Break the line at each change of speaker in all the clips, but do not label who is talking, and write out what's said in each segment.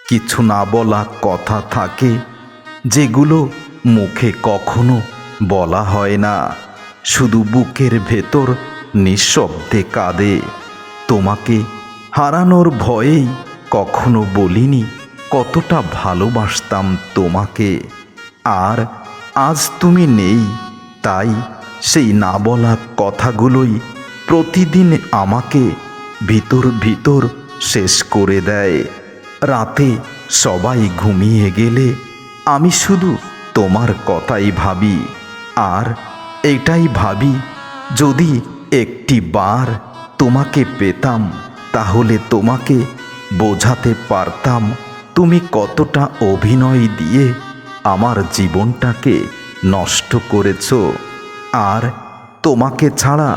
কিছু না বলা কথা থাকে, যেগুলো মুখে কখনো বলা হয় না, শুধু বুকের ভেতর নিঃশব্দে কাঁদে। তোমাকে হারানোর ভয়েই কখনো বলিনি কতটা ভালোবাসতাম তোমাকে। আর আজ তুমি নেই, তাই সেই না বলা কথাগুলোই প্রতিদিন আমাকে ভিতর ভিতর শেষ করে দেয়। রাতে সবাই ঘুমিয়ে গেলে আমি শুধু তোমার কথাই ভাবি, আর এটাই ভাবি যদি একটি বার তোমাকে পেতাম, তাহলে তোমাকে বোঝাতে পারতাম তুমি কতটা অভিনয় দিয়ে আমার জীবনটাকে নষ্ট করেছো, আর তোমাকে ছাড়া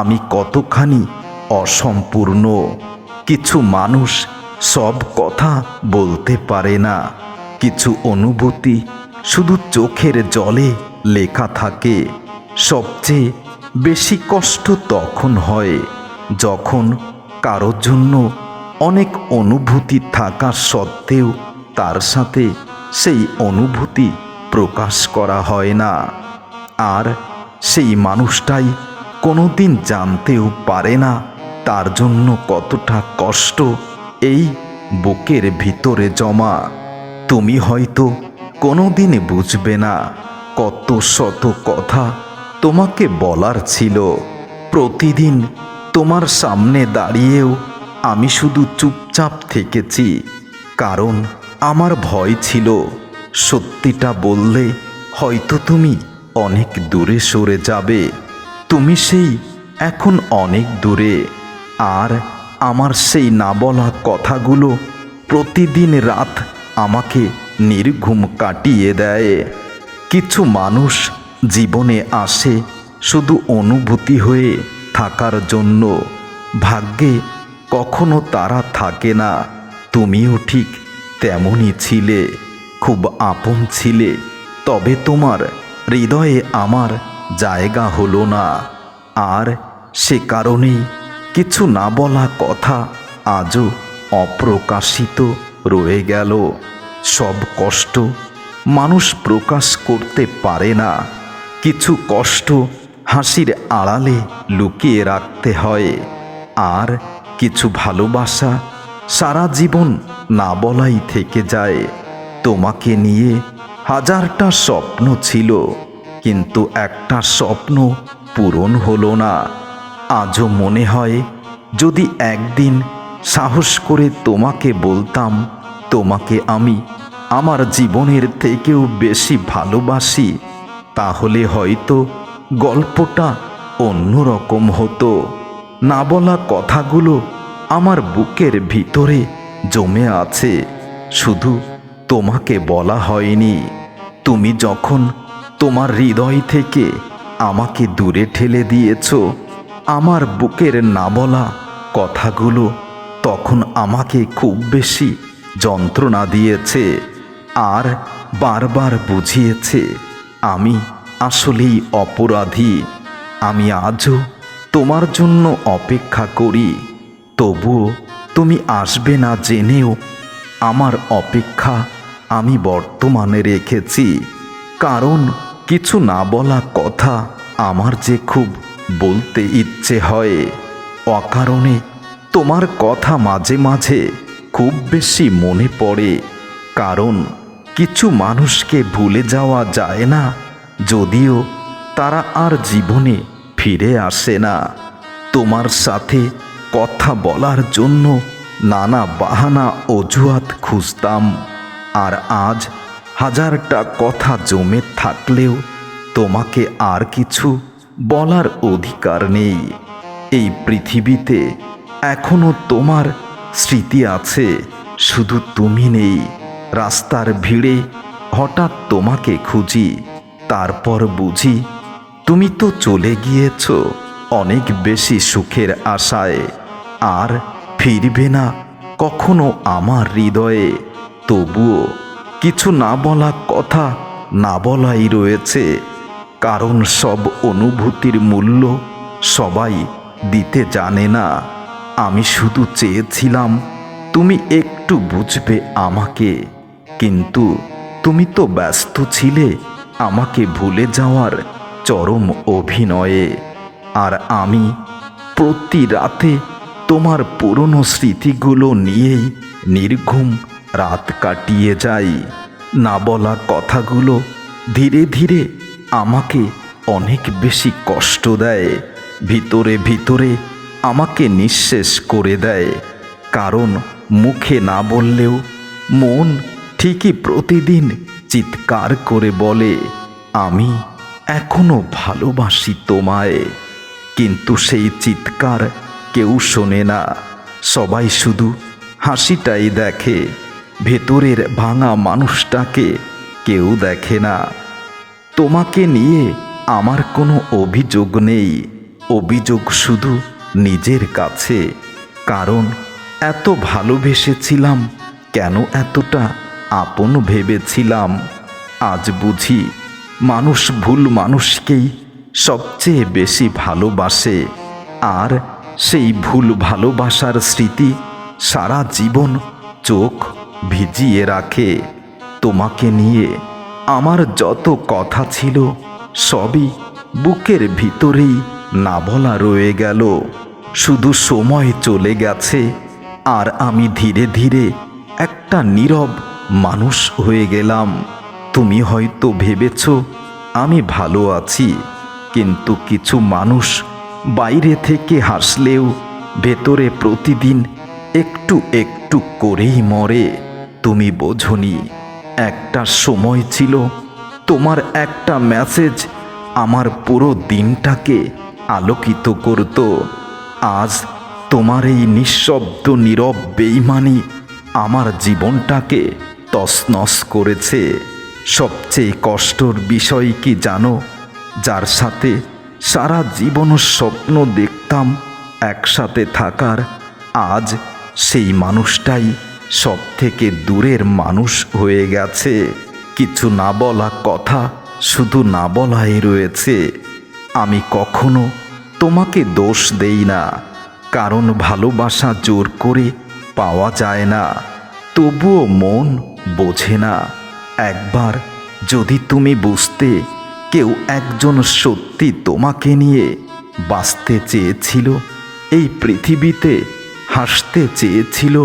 আমি কতখানি অসম্পূর্ণ। কিছু মানুষ সব কথা বলতে পারে না, কিছু অনুভূতি শুধু চোখের জলে লেখা থাকে। সবচেয়ে বেশি কষ্ট তখন হয় যখন কারোর জন্য অনেক অনুভূতি থাকা সত্ত্বেও তার সাথে সেই অনুভূতি প্রকাশ করা হয় না, আর সেই মানুষটাই কোনোদিন জানতেও পারে না তার জন্য কতটা কষ্ট এই বুকের ভিতরে জমা। তুমি হয়তো কোনোদিন বুঝবে না কত শত কথা তোমাকে বলার ছিল। প্রতিদিন তোমার সামনে দাঁড়িয়েও আমি শুধু চুপচাপ থেকেছি, কারণ আমার ভয় ছিল সত্যিটা বললে হয়তো তুমি অনেক দূরে সরে যাবে। তুমি সেই এখন অনেক দূরে, আর আমার সেই না বলা কথাগুলো প্রতিদিন রাত আমাকে নির্ঘুম কাটিয়ে দেয়। কিছু মানুষ জীবনে আসে শুধু অনুভূতি হয়ে থাকার জন্য, ভাগ্যে কখনো তারা থাকে না। তুমিও ঠিক তেমনই ছিলে, খুব আপন ছিলে, তবে তোমার হৃদয়ে আমার জায়গা হলো না। আর সে কারণেই কিছু না বলা কথা আজও অপ্রকাশিত রয়ে গেল। সব কষ্ট মানুষ প্রকাশ করতে পারে না, কিছু কষ্ট হাসির আড়ালে লুকিয়ে রাখতে হয়, আর কিছু ভালোবাসা সারা জীবন না বলাই থেকে যায়। তোমাকে নিয়ে হাজারটা স্বপ্ন ছিল, কিন্তু একটা স্বপ্ন পূরণ হলো না। আজও মনে হয় যদি একদিন সাহস করে তোমাকে বলতাম তোমাকে আমি আমার জীবনের থেকেও বেশি ভালোবাসি, তাহলে হয়তো গল্পটা অন্যরকম হতো। না বলা কথাগুলো আমার বুকের ভিতরে জমে আছে, শুধু তোমাকে বলা হয়নি। তুমি যখন তোমার হৃদয় থেকে আমাকে দূরে ঠেলে দিয়েছ, আমার বুকের না বলা কথাগুলো তখন আমাকে খুব বেশি যন্ত্রণা দিয়েছে, আর বারবার বুঝিয়েছে আমি আসলেই অপরাধী। আমি আজও তোমার জন্য অপেক্ষা করি, তবুও তুমি আসবে না জেনেও আমার অপেক্ষা আমি বর্তমানে রেখেছি। কারণ কিছু না বলা কথা আমার যে খুব বলতে ইচ্ছে হয়। অকারণে তোমার কথা মাঝে মাঝে খুব বেশি মনে পড়ে, কারণ কিছু মানুষকে ভুলে যাওয়া যায় না, যদিও তারা আর জীবনে ফিরে আসে না। তোমার সাথে কথা বলার জন্য নানা বাহানা অজুহাত খুঁজতাম, আর আজ হাজারটা কথা জমে থাকলেও তোমাকে আর কিছু বলার অধিকার নেই। এই পৃথিবীতে এখনো তোমার স্মৃতি আছে, শুধু তুমি নেই। রাস্তার ভিড়ে হঠাৎ তোমাকে খুঁজি, তারপর বুঝি তুমি তো চলে গিয়েছ অনেক বেশি সুখের আশায়, আর ফিরবে না কখনো আমার হৃদয়ে। তবুও কিছু না বলা কথা না বলাই রয়েছে, কারণ সব অনুভূতির মূল্য সবাই দিতে জানে না। আমি শুধু চেয়েছিলাম তুমি একটু বুঝবে আমাকে, কিন্তু তুমি তো ব্যস্ত ছিলে আমাকে ভুলে যাওয়ার চরম অভিনয়ে। আর আমি প্রতি রাতে তোমার পুরনো স্মৃতিগুলো নিয়েই নির্ঘুম রাত কাটিয়ে যাই। না বলা কথাগুলো ধীরে ধীরে আমাকে অনেক বেশি কষ্ট দেয়, ভিতরে ভিতরে আমাকে নিঃশেষ করে দেয়। কারণ মুখে না বললেও মন ঠিকই প্রতিদিন চিৎকার করে বলে, আমি এখনো ভালোবাসি তোমায়। কিন্তু সেই চিৎকার কেউ শোনে না, সবাই শুধু হাসিটাই দেখে, ভেতরের ভাঙা মানুষটাকে কেউ দেখে না। তোমাকে নিয়ে আমার কোনো অভিযোগ নেই, অভিযোগ শুধু নিজের কাছে। কারণ এত ভালোবেসেছিলাম, কেন এতটা আপন ভেবেছিলাম। আজ বুঝি মানুষ ভুল মানুষকেই সবচেয়ে বেশি ভালোবাসে, আর সেই ভুল ভালোবাসার স্মৃতি সারা জীবন চোখ ভিজিয়ে রাখে। তোমাকে নিয়ে আমার যত কথা ছিল সবই বুকের ভিতরেই না বলা রয়ে গেল। শুধু সময় চলে গেছে, আর আমি ধীরে ধীরে একটা নীরব মানুষ হয়ে গেলাম। তুমি হয়তো ভেবেছ আমি ভালো আছি, কিন্তু কিছু মানুষ বাইরে থেকে হাসলেও ভেতরে প্রতিদিন একটু একটু করেই মরে। তুমি বোঝনি, একটা সময় ছিল তোমার একটা মেসেজ আমার পুরো দিনটাকে আলোকিত করত। আজ তোমার এই নিঃশব্দ নীরব বেইমানি আমার জীবনটাকে তছনছ করেছে। সবচেয়ে কষ্টের বিষয় কি জানো? যার সাথে সারা জীবন স্বপ্ন দেখতাম একসাথে থাকার, আজ সেই মানুষটাই সব থেকে দূরের মানুষ হয়ে গেছে। কিছু না বলা কথা শুধু না বলাই রয়েছে। আমি কখনো তোমাকে দোষ দেই না, কারণ ভালোবাসা জোর করে পাওয়া যায় না। তবুও মন বোঝে না। একবার যদি তুমি বুঝতে, কেউ একজন সত্যি তোমাকে নিয়ে বাঁচতে চেয়েছিল এই পৃথিবীতে, হাসতে চেয়েছিল,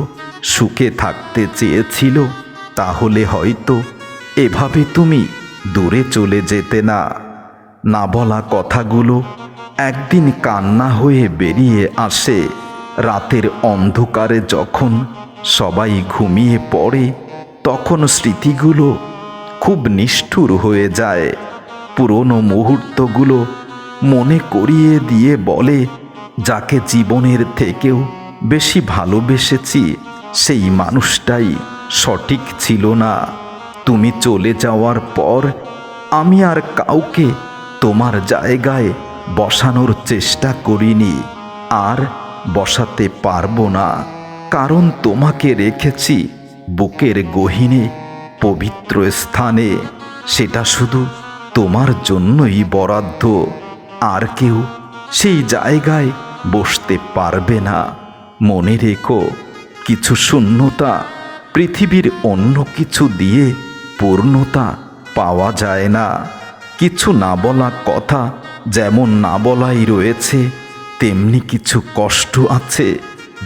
সুখে থাকতে চেয়েছিল, তাহলে হয়তো এভাবে তুমি দূরে চলে যেতে না। না বলা কথাগুলো একদিন কান্না হয়ে বেরিয়ে আসে। রাতের অন্ধকারে যখন সবাই ঘুমিয়ে পড়ে, তখন স্মৃতিগুলো খুব নিষ্ঠুর হয়ে যায়। পুরনো মুহূর্তগুলো মনে করিয়ে দিয়ে বলে, যাকে জীবনের থেকেও বেশি ভালোবেসেছি সেই মানুষটাই সঠিক ছিল না। তুমি চলে যাওয়ার পর আমি আর কাউকে তোমার জায়গায় বসানোর চেষ্টা করিনি, আর বসাতে পারবো না। কারণ তোমাকে রেখেছি বুকের গহীনে পবিত্র স্থানে, সেটা শুধু তোমার জন্যই বরাদ্দ। আর কেউ সেই জায়গায় বসতে পারবে না। মনে রেখো, কিছু শূন্যতা পৃথিবীর অন্য কিছু দিয়ে পূর্ণতা পাওয়া যায় না। কিছু না বলা কথা যেমন না বলাই রয়েছে, তেমনি কিছু কষ্ট আছে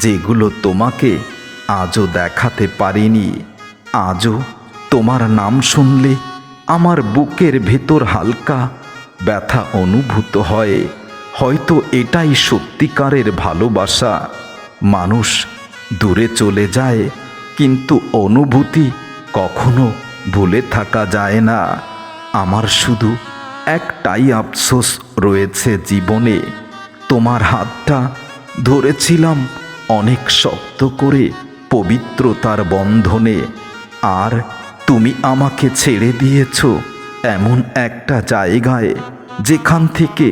যেগুলো তোমাকে আজও দেখাতে পারিনি। আজও তোমার নাম শুনলে আমার বুকের ভেতর হালকা ব্যথা অনুভূত হয়। হয়তো এটাই সত্যিকারের ভালোবাসা। মানুষ দূরে চলে যায়, কিন্তু অনুভূতি কখনো ভুলে থাকা যায় না। আমার শুধু একটাই আফসোস রয়েছে জীবনে, তোমার হাতটা ধরেছিলাম অনেক শক্ত করে পবিত্রতার বন্ধনে, আর তুমি আমাকে ছেড়ে দিয়েছ এমন একটা জায়গায় যেখান থেকে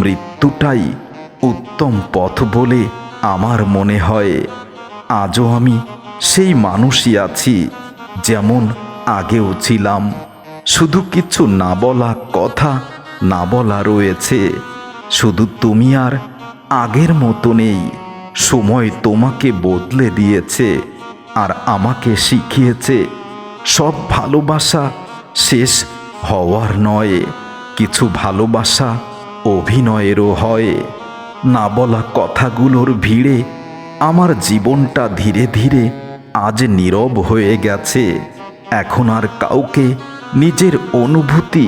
মৃত্যুটাই উত্তম পথ বলে আমার মনে হয়। আজও আমি সেই মানুষই আছি, যেমন আগেও ছিলাম। শুধু কিছু না বলা কথা না বলা রয়েছে। শুধু তুমি আর আগের মতো নেই। সময় তোমাকে বদলে দিয়েছে, আর আমাকে শিখিয়েছে সব ভালোবাসা শেষ হওয়ার নয়, কিছু ভালোবাসা অভিনয়েরও হয়। না বলা কথাগুলোর ভিড়ে আমার জীবনটা ধীরে ধীরে আজ নীরব হয়ে গেছে। এখন আর কাউকে নিজের অনুভূতি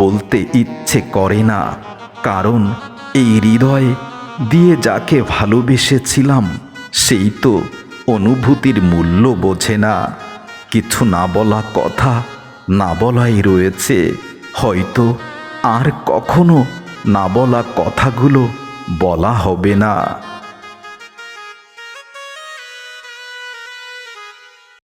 বলতে ইচ্ছে করে না, কারণ এই হৃদয় দিয়ে যাকে ভালোবেসেছিলাম সেই তো অনুভূতির মূল্য বোঝে না। কিছু না বলা কথা না বলাই রয়েছে, হয়তো আর কখনো না বলা কথাগুলো বলা হবে না।